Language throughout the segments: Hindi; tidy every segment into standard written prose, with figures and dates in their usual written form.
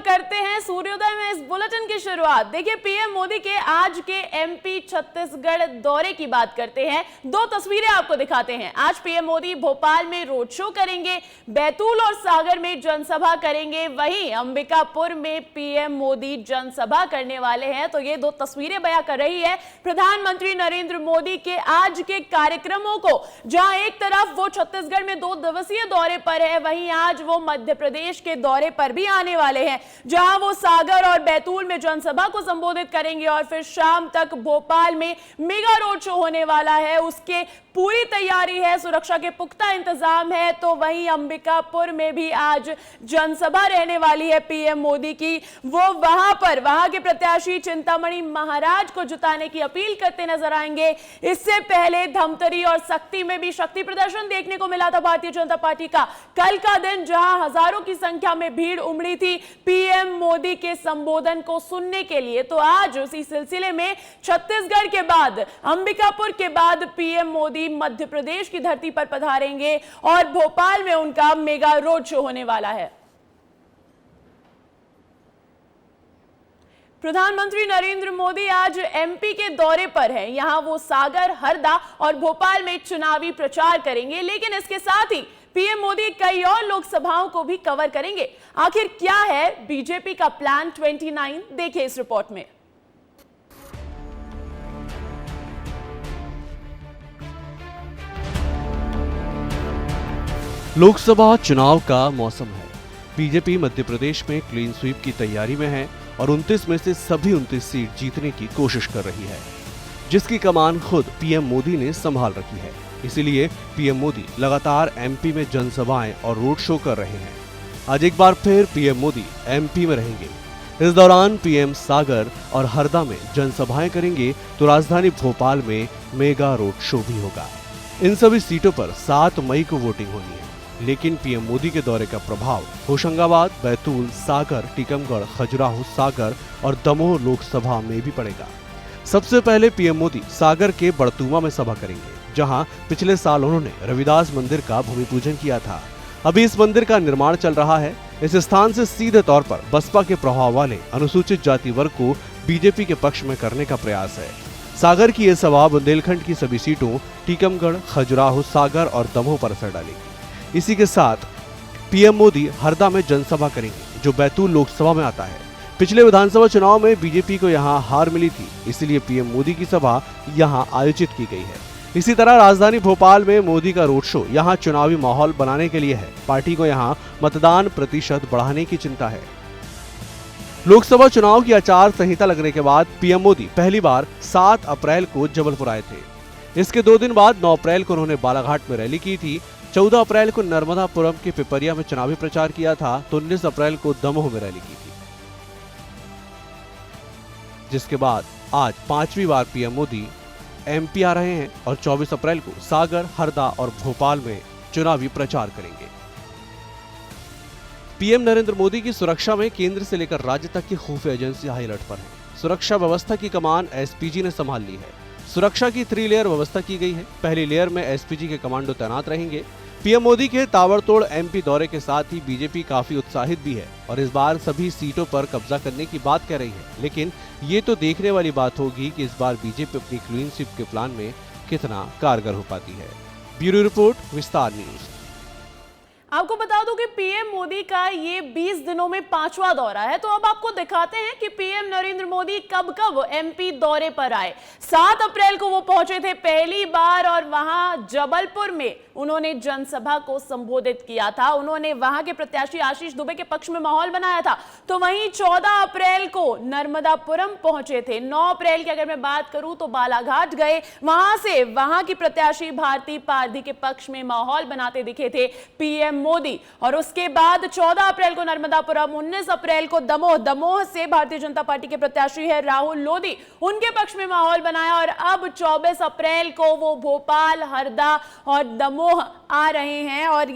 करते हैं सूर्योदय में इस बुलेटिन की शुरुआत। देखिए, पीएम मोदी के आज के एमपी छत्तीसगढ़ दौरे की बात करते हैं। दो तस्वीरें आपको दिखाते हैं। आज पीएम मोदी भोपाल में रोड शो करेंगे, बैतूल और सागर में जनसभा करेंगे, वहीं अंबिकापुर में पीएम मोदी जनसभा करने वाले हैं। तो ये दो तस्वीरें बयां कर रही है प्रधानमंत्री नरेंद्र मोदी के आज के कार्यक्रमों को, जहां एक तरफ वो छत्तीसगढ़ में 2 दिवसीय दौरे पर है, वहीं आज वो मध्य प्रदेश के दौरे पर भी आने वाले हैं, जहां वो सागर और बैतूल में जनसभा को संबोधित करेंगे और फिर शाम तक भोपाल में मेगा रोड शो होने वाला है। उसके पूरी तैयारी है, सुरक्षा के पुख्ता इंतजाम है। तो वहीं अंबिकापुर में भी आज जनसभा रहने वाली है पीएम मोदी की। वो वहां के प्रत्याशी चिंतामणि महाराज को जिताने की अपील करते नजर आएंगे। इससे पहले धमतरी और सक्ती में भी शक्ति प्रदर्शन देखने को मिला था भारतीय जनता पार्टी का। कल का दिन जहां हजारों की संख्या में भीड़ उमड़ी थी पीएम मोदी के संबोधन को सुनने के लिए, तो आज उसी सिलसिले में छत्तीसगढ़ के बाद, अंबिकापुर के बाद पीएम मोदी मध्य प्रदेश की धरती पर पधारेंगे और भोपाल में उनका मेगा रोड शो होने वाला है। प्रधानमंत्री नरेंद्र मोदी आज एमपी के दौरे पर हैं। यहां वो सागर, हरदा और भोपाल में चुनावी प्रचार करेंगे, लेकिन इसके साथ ही पीएम मोदी कई और लोकसभाओं को भी कवर करेंगे। आखिर क्या है बीजेपी का प्लान 29? देखिए इस रिपोर्ट में। लोकसभा चुनाव का मौसम है। बीजेपी मध्य प्रदेश में क्लीन स्वीप की तैयारी में है और 29 में से सभी 29 सीट जीतने की कोशिश कर रही है, जिसकी कमान खुद पीएम मोदी ने संभाल रखी है। इसीलिए पीएम मोदी लगातार एमपी में जनसभाएं और रोड शो कर रहे हैं। आज एक बार फिर पीएम मोदी एमपी में रहेंगे। इस दौरान पीएम सागर और हरदा में जनसभाएं करेंगे तो राजधानी भोपाल में मेगा रोड शो भी होगा। इन सभी सीटों पर 7 मई को वोटिंग होनी है, लेकिन पीएम मोदी के दौरे का प्रभाव होशंगाबाद, बैतूल, सागर, टीकमगढ़, खजुराहो, सागर और दमोह लोकसभा में भी पड़ेगा। सबसे पहले पीएम मोदी सागर के बड़तुमा में सभा करेंगे, जहां पिछले साल उन्होंने रविदास मंदिर का भूमि पूजन किया था। अभी इस मंदिर का निर्माण चल रहा है। इस स्थान से सीधे तौर पर बसपा के प्रभाव वाले अनुसूचित जाति वर्ग को बीजेपी के पक्ष में करने का प्रयास है। सागर की यह सभा बुंदेलखंड की सभी सीटों खजुराहो, खजुराहो, सागर और दमोह पर असर डालेगी। इसी के साथ पीएम मोदी हरदा में जनसभा करेंगे, जो बैतूल लोकसभा में आता है। पिछले विधानसभा चुनाव में बीजेपी को यहां हार मिली थी, इसलिए पीएम मोदी की सभा यहां आयोजित की गई है। इसी तरह राजधानी भोपाल में मोदी का रोड शो यहां चुनावी माहौल बनाने के लिए है। पार्टी को यहां मतदान प्रतिशत बढ़ाने की चिंता है। लोकसभा चुनाव की आचार संहिता लगने के बाद पीएम मोदी पहली बार 7 अप्रैल को जबलपुर आए थे। इसके 2 दिन बाद 9 अप्रैल को उन्होंने बालाघाट में रैली की थी। 14 अप्रैल को नर्मदापुरम के पिपरिया में चुनावी प्रचार किया था, तो 19 अप्रैल को दमोह में रैली की थी। जिसके बाद आज 5वीं बार पीएम मोदी एमपी आ रहे हैं और 24 अप्रैल को सागर, हरदा और भोपाल में चुनावी प्रचार करेंगे। पीएम नरेंद्र मोदी की सुरक्षा में केंद्र से लेकर राज्य तक की खुफिया एजेंसी हाई अलर्ट पर है। सुरक्षा व्यवस्था की कमान एसपीजी ने संभाल ली है। सुरक्षा की 3 लेयर व्यवस्था की गई है। पहली लेयर में एसपीजी के कमांडो तैनात रहेंगे। पीएम मोदी के ताबड़तोड़ एमपी दौरे के साथ ही बीजेपी काफी उत्साहित भी है और इस बार सभी सीटों पर कब्जा करने की बात कह रही है। लेकिन ये तो देखने वाली बात होगी कि इस बार बीजेपी अपनी क्लीन स्वीप के प्लान में कितना कारगर हो पाती है। ब्यूरो रिपोर्ट, विस्तार न्यूज। आपको बता दूं कि पीएम मोदी का ये 20 दिनों में 5वां दौरा है। तो अब आपको दिखाते हैं कि पीएम नरेंद्र मोदी कब कब एमपी दौरे पर आए। 7 अप्रैल को वो पहुंचे थे पहली बार और वहां जबलपुर में उन्होंने जनसभा को संबोधित किया था। उन्होंने वहां के प्रत्याशी आशीष दुबे के पक्ष में माहौल बनाया था। तो वहीं 14 अप्रैल को नर्मदापुरम पहुंचे थे। 9 अप्रैल की अगर मैं बात करूं तो बालाघाट गए, वहां से वहां की प्रत्याशी भारती पारधी के पक्ष में माहौल बनाते दिखे थे पीएम मोदी। और उसके बाद 14 अप्रैल को नर्मदापुरम, 19 अप्रैल को दमोह से भारतीय जनता पार्टी के प्रत्याशी है राहुल लोधी, उनके पक्ष में माहौल बनाया। और अब 24 अप्रैल को वो भोपाल, हरदा और दमोह आ रहे हैं और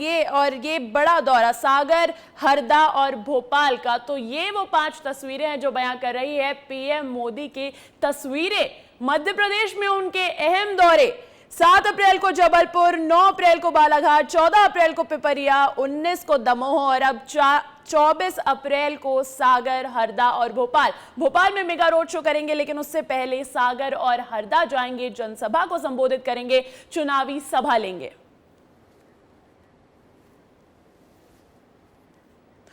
ये बड़ा दौरा सागर, हरदा और भोपाल का। तो ये वो 5 तस्वीरें हैं जो बयां कर रही है पीएम मोदी की तस्वीरें। मध्य प्रदेश में उनके अहम दौरे, 7 अप्रैल को जबलपुर, 9 अप्रैल को बालाघाट, 14 अप्रैल को पिपरिया, 19 को दमोह और अब 24 अप्रैल को सागर, हरदा और भोपाल में मेगा रोड शो करेंगे। लेकिन उससे पहले सागर और हरदा जाएंगे, जनसभा को संबोधित करेंगे, चुनावी सभा लेंगे।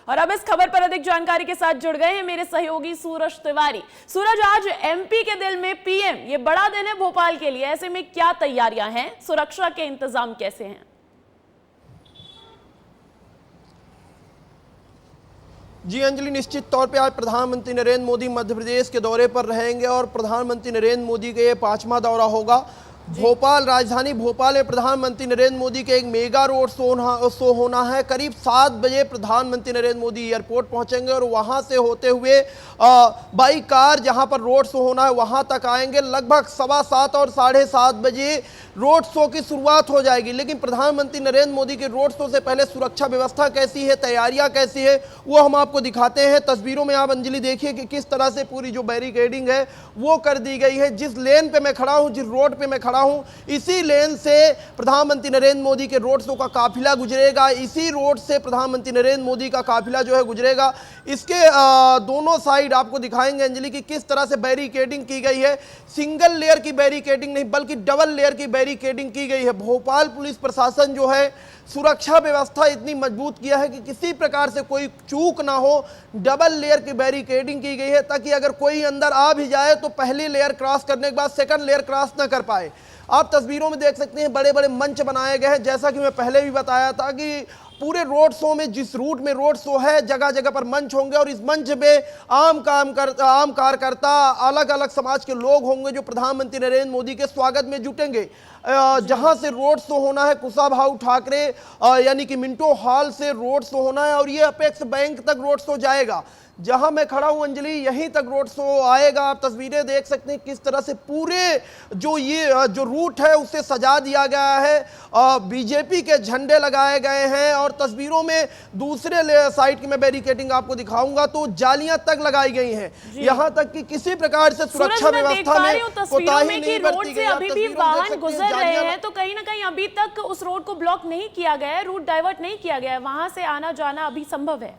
और अब इस खबर पर अधिक जानकारी के साथ जुड़ गए हैं मेरे सहयोगी सूरज तिवारी। सूरज, आज एमपी के दिल में पीएम, ये बड़ा दिन है भोपाल के लिए, ऐसे में क्या तैयारियां हैं, सुरक्षा के इंतजाम कैसे हैं? जी अंजलि, निश्चित तौर पे आज प्रधानमंत्री नरेंद्र मोदी मध्य प्रदेश के दौरे पर रहेंगे और प्रधानमंत्री नरेंद्र मोदी का ये 5वां दौरा होगा। भोपाल, राजधानी भोपाल में प्रधानमंत्री नरेंद्र मोदी के एक मेगा रोड शो होना है। करीब 7 बजे प्रधानमंत्री नरेंद्र मोदी एयरपोर्ट पहुंचेंगे और वहां से होते हुए बाई कार जहां पर रोड शो होना है वहां तक आएंगे। लगभग 7:15 और 7:30 बजे रोड शो की शुरुआत हो जाएगी। लेकिन प्रधानमंत्री नरेंद्र मोदी के रोड शो से पहले सुरक्षा व्यवस्था कैसी है, तैयारियां कैसी है, वो हम आपको दिखाते हैं। तस्वीरों में आप अंजलि देखिए कि किस तरह से पूरी जो बैरिकेडिंग है वो कर दी गई है। जिस लेन पे मैं खड़ा हूं, जिस रोड पे मैं खड़ा हूं, इसी लेन से प्रधानमंत्री नरेंद्र मोदी के रोड शो का काफिला गुजरेगा। इसी रोड से प्रधानमंत्री नरेंद्र मोदी का काफिला जो है गुजरेगा। इसके दोनों साइड आपको दिखाएंगे अंजलि कि किस तरह से बैरिकेडिंग की गई है। सिंगल लेयर की बैरिकेडिंग नहीं बल्कि डबल लेयर की बैरिकेडिंग की गई है। भोपाल पुलिस प्रशासन जो है सुरक्षा व्यवस्था इतनी मजबूत किया है कि किसी प्रकार से कोई चूक ना हो। डबल लेयर की बैरिकेडिंग की गई है ताकि अगर कोई अंदर आ भी जाए तो पहली लेयर क्रॉस करने के बाद सेकंड लेयर क्रॉस ना कर पाए। आप तस्वीरों में देख सकते हैं बड़े बड़े मंच बनाए गए हैं। जैसा कि मैं पहले भी बताया था कि पूरे रोड शो में, जिस रूट में रोड शो है, जगह जगह पर मंच होंगे और इस मंच पे आम कार्यकर्ता, अलग अलग समाज के लोग होंगे जो प्रधानमंत्री नरेंद्र मोदी के स्वागत में जुटेंगे। जहां से रोड शो होना है कुशाभाऊ ठाकरे यानी कि मिंटो हॉल से रोड शो होना है और ये अपेक्स बैंक तक रोड शो जाएगा। जहां मैं खड़ा हूं अंजलि, यहीं तक रोड शो आएगा। आप तस्वीरें देख सकते हैं किस तरह से पूरे जो रूट है उसे सजा दिया गया है। बीजेपी के झंडे लगाए गए हैं और तस्वीरों में दूसरे साइड की मैं बैरिकेडिंग आपको दिखाऊंगा तो जालियां तक लगाई गई हैं। यहां तक कि किसी प्रकार से सुरक्षा व्यवस्था में कोताही नहीं बरती गई। अभी भी वाहन गुजर रहे हैं तो कहीं ना कहीं अभी तक उस रोड को ब्लॉक नहीं किया गया है, रूट डाइवर्ट नहीं किया गया है, वहां से आना जाना अभी संभव है।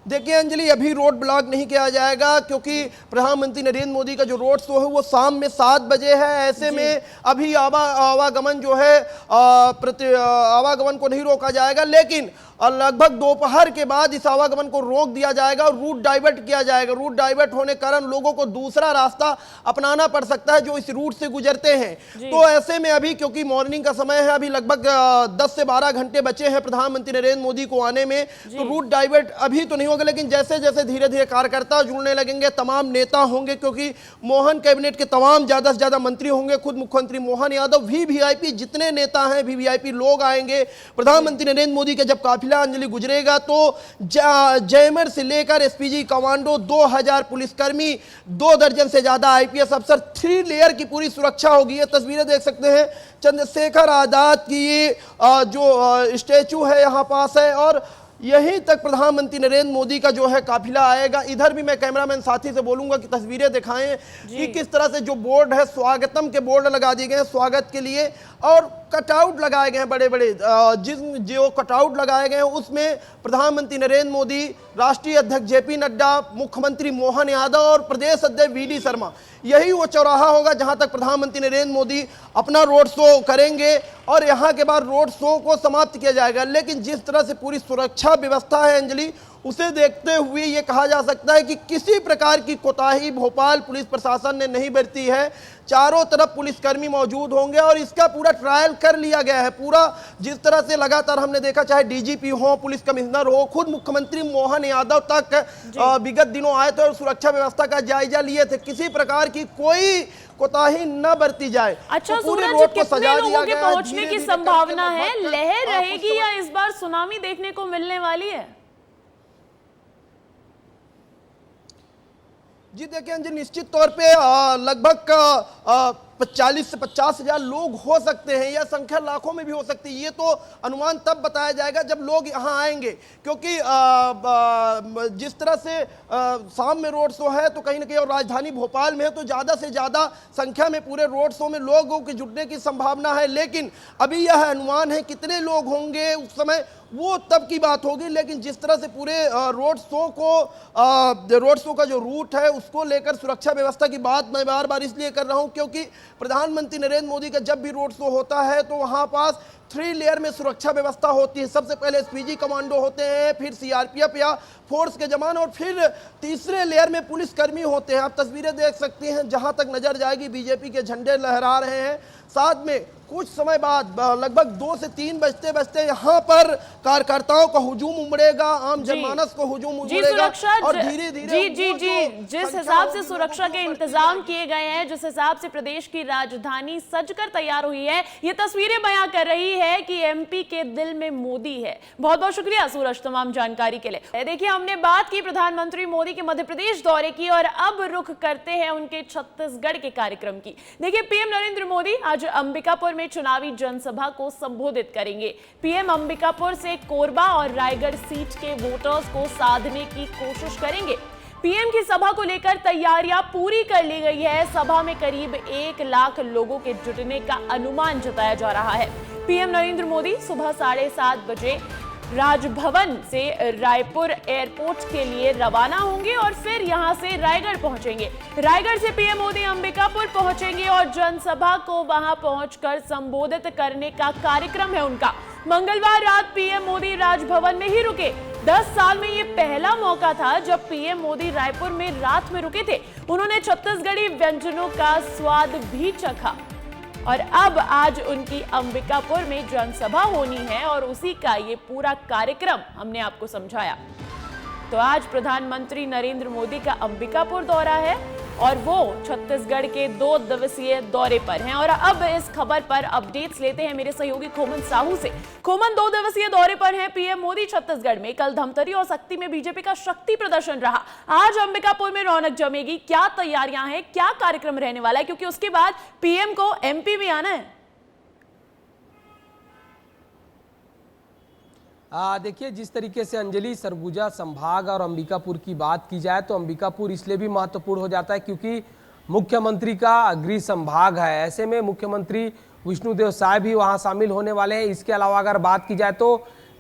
देखिए अंजलि, अभी रोड ब्लॉक नहीं किया जाएगा क्योंकि प्रधानमंत्री नरेंद्र मोदी का जो रोड शो है वो शाम में 7 बजे है। ऐसे में अभी आवागमन जो है आवागमन को नहीं रोका जाएगा, लेकिन लगभग दोपहर के बाद इस आवागमन को रोक दिया जाएगा और रूट डाइवर्ट किया जाएगा। रूट डाइवर्ट होने के कारण लोगों को दूसरा रास्ता अपनाना पड़ सकता है जो इस रूट से गुजरते हैं। तो ऐसे में अभी क्योंकि मॉर्निंग का समय है, अभी लगभग 10 से 12 घंटे बचे हैं प्रधानमंत्री नरेंद्र मोदी को आने में, तो रूट डाइवर्ट अभी तो नहीं होगा। लेकिन जैसे जैसे धीरे धीरे कार्यकर्ता जुड़ने लगेंगे, तमाम नेता होंगे, क्योंकि मोहन कैबिनेट के तमाम ज्यादा से ज्यादा मंत्री होंगे, खुद मुख्यमंत्री मोहन यादव, वीवीआईपी जितने नेता हैं, वीवीआईपी लोग आएंगे। प्रधानमंत्री नरेंद्र मोदी का जब काफिला अंजलि गुजरेगा तो जैमर से लेकर एसपीजी कमांडो, 2000 पुलिसकर्मी, 2 दर्जन से ज्यादा आईपीएस अफसर, 3 लेयर की पूरी सुरक्षा होगी। ये तस्वीरें देख सकते हैं, चंद्रशेखर आजाद की ये जो स्टैचू है यहाँ पास है और यहीं तक प्रधानमंत्री नरेंद्र मोदी का जो है काफिला आएगा। इधर भी मैं कैमरामैन साथी से बोलूंगा कि तस्वीरें दिखाएं कि किस तरह से जो बोर्ड है, स्वागतम के बोर्ड लगा दिए गए हैं स्वागत के लिए और कटआउट लगाए गए हैं बड़े बड़े। जो कटआउट लगाए गए हैं उसमें प्रधानमंत्री नरेंद्र मोदी, राष्ट्रीय अध्यक्ष जेपी नड्डा, मुख्यमंत्री मोहन यादव और प्रदेश अध्यक्ष वीडी शर्मा, यही वो चौराहा होगा जहां तक प्रधानमंत्री नरेंद्र मोदी अपना रोड शो करेंगे और यहां के बाद रोड शो को समाप्त किया जाएगा। लेकिन जिस तरह से पूरी सुरक्षा व्यवस्था है अंजलि, उसे देखते हुए ये कहा जा सकता है कि किसी प्रकार की कोताही भोपाल पुलिस प्रशासन ने नहीं बरती है। चारों तरफ पुलिसकर्मी मौजूद होंगे और इसका पूरा ट्रायल कर लिया गया है। पूरा जिस तरह से लगातार हमने देखा, चाहे डीजीपी हो, पुलिस कमिश्नर हो, खुद मुख्यमंत्री मोहन यादव तक विगत दिनों आए थे और सुरक्षा व्यवस्था का जायजा लिए थे। किसी प्रकार की कोई कोताही न बरती जाए। अच्छा तो पूरे सूरज, रोड को कितने सजा लोगों दिया के गया है। पहुंचने की संभावना है? लहर रहेगी या इस बार सुनामी देखने को मिलने वाली है? जी देखिए अंजलि, निश्चित तौर पे लगभग 40 से 50 हजार लोग हो सकते हैं, या संख्या लाखों में भी हो सकती है। ये तो अनुमान तब बताया जाएगा जब लोग यहाँ आएंगे, क्योंकि जिस तरह से शाम में रोड शो है तो कहीं ना कहीं, और राजधानी भोपाल में है तो ज़्यादा से ज़्यादा संख्या में पूरे रोड शो में लोगों के जुटने की संभावना है। लेकिन अभी यह अनुमान है, कितने लोग होंगे उस समय वो तब की बात होगी। लेकिन जिस तरह से पूरे रोड शो का जो रूट है उसको लेकर सुरक्षा व्यवस्था की बात मैं बार बार इसलिए कर रहा हूं क्योंकि प्रधानमंत्री नरेंद्र मोदी का जब भी रोड शो होता है तो वहां पास 3 लेयर में सुरक्षा व्यवस्था होती है। सबसे पहले एसपीजी कमांडो होते हैं, फिर सीआरपीएफ या फोर्स के जवान, और फिर तीसरे लेयर में पुलिसकर्मी होते हैं। आप तस्वीरें देख सकती हैं, जहां तक नजर जाएगी बीजेपी के झंडे लहरा रहे हैं। साथ में कुछ समय बाद लगभग 2 से 3 बजते बजते यहाँ पर कार्यकर्ताओं का हुजूम उमड़ेगा, आम जनमानस को हुजूम उमड़ेगा, और धीरे धीरे जिस हिसाब से सुरक्षा के इंतजाम किए गए हैं, जिस हिसाब से प्रदेश की राजधानी सजकर तैयार हुई है, ये तस्वीरें बयां कर रही है कि एमपी के दिल में मोदी है। बहुत बहुत शुक्रिया सूरज तमाम जानकारी के लिए। देखिए, हमने बात की प्रधानमंत्री मोदी के मध्य प्रदेश दौरे की, और अब रुख करते हैं उनके छत्तीसगढ़ के कार्यक्रम की। देखिए, पीएम नरेंद्र मोदी आज अंबिकापुर में चुनावी जनसभा को संबोधित करेंगे। पीएम अंबिकापुर से कोरबा और रायगढ़ सीट के वोटर्स को साधने की कोशिश करेंगे। पीएम की सभा को लेकर तैयारियां पूरी कर ली गई है। सभा में करीब 1 लाख लोगों के जुटने का अनुमान जताया जा रहा है। पीएम नरेंद्र मोदी सुबह 7:30 बजे राजभवन से रायपुर एयरपोर्ट के लिए रवाना होंगे और फिर यहां से रायगढ़ पहुंचेंगे। रायगढ़ से पीएम मोदी अंबिकापुर पहुंचेंगे और जनसभा को वहां पहुंचकर संबोधित करने का कार्यक्रम है उनका। मंगलवार रात पीएम मोदी राजभवन में ही रुके। 10 साल में ये पहला मौका था जब पीएम मोदी रायपुर में रात में रुके थे। उन्होंने छत्तीसगढ़ी व्यंजनों का स्वाद भी चखा, और अब आज उनकी अंबिकापुर में जनसभा होनी है और उसी का ये पूरा कार्यक्रम हमने आपको समझाया। तो आज प्रधानमंत्री नरेंद्र मोदी का अंबिकापुर दौरा है और वो छत्तीसगढ़ के 2 दिवसीय दौरे पर हैं। और अब इस खबर पर अपडेट्स लेते हैं मेरे सहयोगी खोमन साहू से। खोमन, 2 दिवसीय दौरे पर हैं पीएम मोदी छत्तीसगढ़ में। कल धमतरी और सक्ती में बीजेपी का शक्ति प्रदर्शन रहा, आज अंबिकापुर में रौनक जमेगी। क्या तैयारियां हैं, क्या कार्यक्रम रहने वाला है, क्योंकि उसके बाद पीएम को एमपी भी आना है। देखिए, जिस तरीके से अंजलि सरगुजा संभाग और अंबिकापुर की बात की जाए तो अंबिकापुर इसलिए भी महत्वपूर्ण हो जाता है क्योंकि मुख्यमंत्री का गृह संभाग है। ऐसे में मुख्यमंत्री विष्णुदेव साय भी वहां शामिल होने वाले हैं। इसके अलावा अगर बात की जाए तो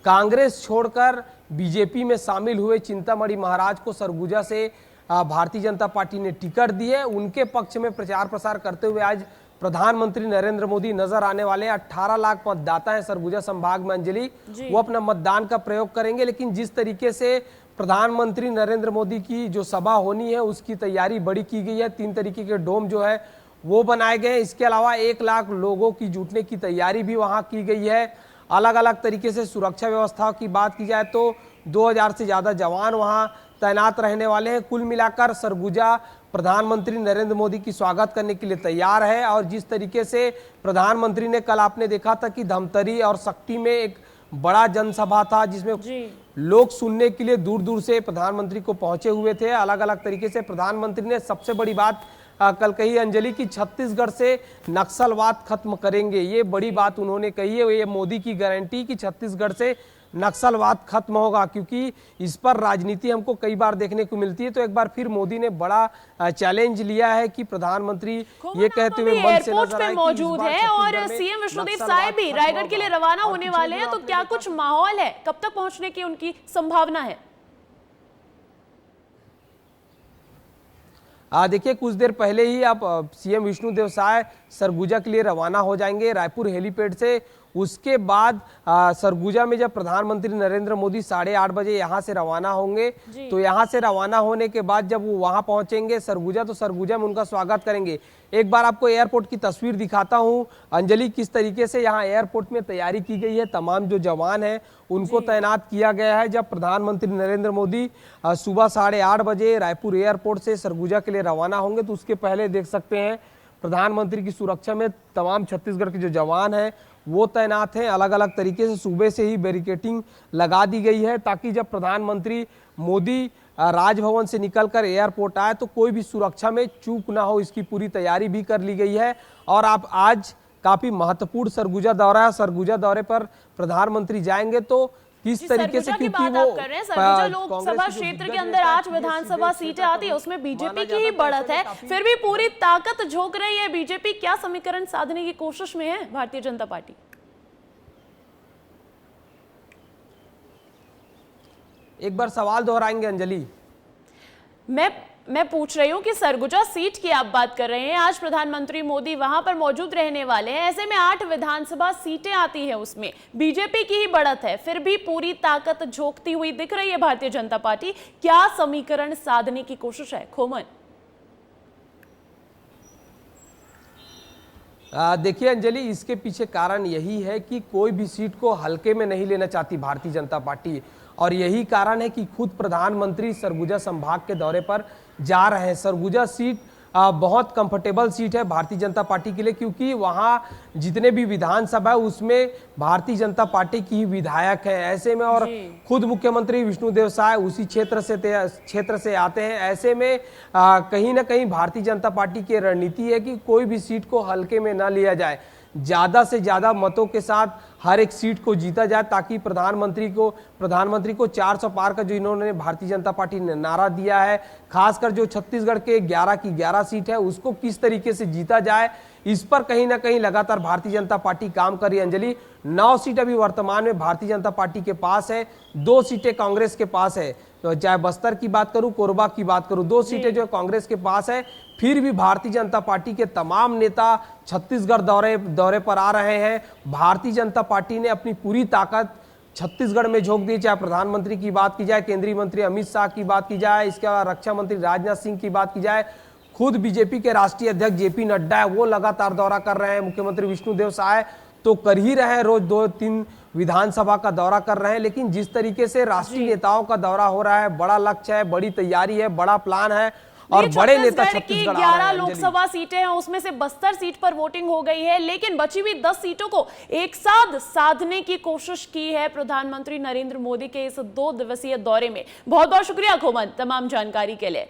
कांग्रेस छोड़कर बीजेपी में शामिल हुए चिंतामणि महाराज को सरगुजा से भारतीय जनता पार्टी ने टिकट दी है। उनके पक्ष में प्रचार प्रसार करते हुए आज प्रधानमंत्री नरेंद्र मोदी नजर आने वाले हैं। 18 लाख मतदाता हैं सरगुजा संभाग में अंजलि, वो अपना मतदान का प्रयोग करेंगे। लेकिन जिस तरीके से प्रधानमंत्री नरेंद्र मोदी की जो सभा होनी है उसकी तैयारी बड़ी की गई है। 3 तरीके के डोम जो है वो बनाए गए हैं। इसके अलावा 1 लाख लोगों की जुटने की तैयारी भी वहां की गई है। अलग अलग तरीके से सुरक्षा व्यवस्था की बात की जाए तो 2000 से ज्यादा जवान वहां तैनात रहने वाले हैं। कुल मिलाकर सरगुजा प्रधानमंत्री नरेंद्र मोदी की स्वागत करने के लिए तैयार है। और जिस तरीके से प्रधानमंत्री ने कल आपने देखा था कि धमतरी और सक्ती में एक बड़ा जनसभा था जिसमें लोग सुनने के लिए दूर दूर से प्रधानमंत्री को पहुंचे हुए थे। अलग अलग तरीके से प्रधानमंत्री ने सबसे बड़ी बात कल कही अंजलि की छत्तीसगढ़ से नक्सलवाद खत्म करेंगे। ये बड़ी बात उन्होंने कही है। ये मोदी की गारंटी कि छत्तीसगढ़ से नक्सलवाद खत्म होगा, क्योंकि इस पर राजनीति हमको कई बार देखने को मिलती है। तो एक बार फिर मोदी ने बड़ा चैलेंज लिया है कि प्रधानमंत्री ये कहते हुए मंच से नजर आए मौजूद है और सीएम विष्णुदेव साय भी रायगढ़ के लिए रवाना होने वाले हैं। तो क्या कुछ माहौल है, कब तक पहुंचने की उनकी संभावना है? देखिए, कुछ देर पहले ही आप सीएम विष्णुदेव साय सरगुजा के लिए रवाना हो जाएंगे रायपुर हेलीपैड से। उसके बाद सरगुजा में जब प्रधानमंत्री नरेंद्र मोदी 8:30 बजे यहां से रवाना होंगे तो यहां से रवाना होने के बाद जब वो वहां पहुंचेंगे सरगुजा तो सरगुजा में उनका स्वागत करेंगे। एक बार आपको एयरपोर्ट की तस्वीर दिखाता हूं अंजलि, किस तरीके से यहाँ एयरपोर्ट में तैयारी की गई है। तमाम जो जवान हैं उनको तैनात किया गया है। जब प्रधानमंत्री नरेंद्र मोदी सुबह 8:30 बजे रायपुर एयरपोर्ट से सरगुजा के लिए रवाना होंगे तो उसके पहले देख सकते हैं प्रधानमंत्री की सुरक्षा में तमाम छत्तीसगढ़ के जो जवान हैं वो तैनात हैं। अलग अलग तरीके से सुबह से ही बैरिकेटिंग लगा दी गई है ताकि जब प्रधानमंत्री मोदी राजभवन से निकलकर एयरपोर्ट आए तो कोई भी सुरक्षा में चूक ना हो, इसकी पूरी तैयारी भी कर ली गई है। और आप आज काफी महत्वपूर्ण सरगुजा दौरा है, सरगुजा दौरे पर प्रधानमंत्री जाएंगे तो किस तरीके से, क्योंकि वो कर रहे हैं सरगुजा लोकसभा क्षेत्र के अंदर 8 विधानसभा सीटें आती है, उसमें बीजेपी की ही बढ़त है, फिर भी पूरी ताकत झोंक रही है बीजेपी। क्या समीकरण साधने की कोशिश में है भारतीय जनता पार्टी? एक बार सवाल दोहराएंगे अंजलि? मैं पूछ रही हूं कि सरगुजा सीट की आप बात कर रहे हैं, आज प्रधानमंत्री मोदी वहां पर मौजूद रहने वाले हैं, ऐसे में 8 विधानसभा सीटें आती है, उसमें बीजेपी की ही बढ़त है, फिर भी पूरी ताकत झोंकती हुई दिख रही है भारतीय जनता पार्टी। क्या समीकरण साधने की कोशिश है खोमन? देखिए अंजलि, इसके पीछे कारण यही है कि कोई भी सीट को हल्के में नहीं लेना चाहती भारतीय जनता पार्टी, और यही कारण है कि खुद प्रधानमंत्री सरगुजा संभाग के दौरे पर जा रहे हैं। सरगुजा सीट बहुत कंफर्टेबल सीट है भारतीय जनता पार्टी के लिए, क्योंकि वहां जितने भी विधानसभा है उसमें भारतीय जनता पार्टी की ही विधायक है। ऐसे में और खुद मुख्यमंत्री विष्णुदेव साय उसी क्षेत्र से आते हैं। ऐसे में कहीं ना कहीं भारतीय जनता पार्टी की रणनीति है कि कोई भी सीट को हल्के में न लिया जाए, ज्यादा से ज्यादा मतों के साथ हर एक सीट को जीता जाए, ताकि प्रधानमंत्री को 400 पार का जो इन्होंने भारतीय जनता पार्टी ने नारा दिया है, खासकर जो छत्तीसगढ़ के 11 की 11 सीट है उसको किस तरीके से जीता जाए, इस पर कहीं ना कहीं लगातार भारतीय जनता पार्टी काम कर रही है। अंजलि, 9 सीट अभी वर्तमान में भारतीय जनता पार्टी के पास है, 2 सीटें कांग्रेस के पास है। तो चाहे बस्तर की बात करूं, कोरबा की बात करूं, 2 सीटें जो कांग्रेस के पास है। फिर भी भारतीय जनता पार्टी के तमाम नेता छत्तीसगढ़ दौरे पर आ रहे हैं। भारतीय जनता पार्टी ने अपनी पूरी ताकत छत्तीसगढ़ में झोंक दी, चाहे प्रधानमंत्री की बात की जाए, केंद्रीय मंत्री अमित शाह की बात की जाए, इसके अलावा रक्षा मंत्री राजनाथ सिंह की बात की जाए, खुद बीजेपी के राष्ट्रीय अध्यक्ष जेपी नड्डा है, वो लगातार दौरा कर रहे हैं, मुख्यमंत्री विष्णुदेव साय तो कर ही रहे हैं, रोज 2-3 विधानसभा का दौरा कर रहे हैं। लेकिन जिस तरीके से राष्ट्रीय नेताओं का दौरा हो रहा है, बड़ा लक्ष्य है, बड़ी तैयारी है, बड़ा प्लान है, और बड़े नेता छत्तीसगढ़ आ रहे हैं। 11 लोकसभा सीटें हैं, उसमें से बस्तर सीट पर वोटिंग हो गई है, लेकिन बची हुई 10 सीटों को एक साथ साधने की कोशिश की है प्रधानमंत्री नरेंद्र मोदी के इस 2 दिवसीय दौरे में। बहुत बहुत शुक्रिया खोमन तमाम जानकारी के लिए।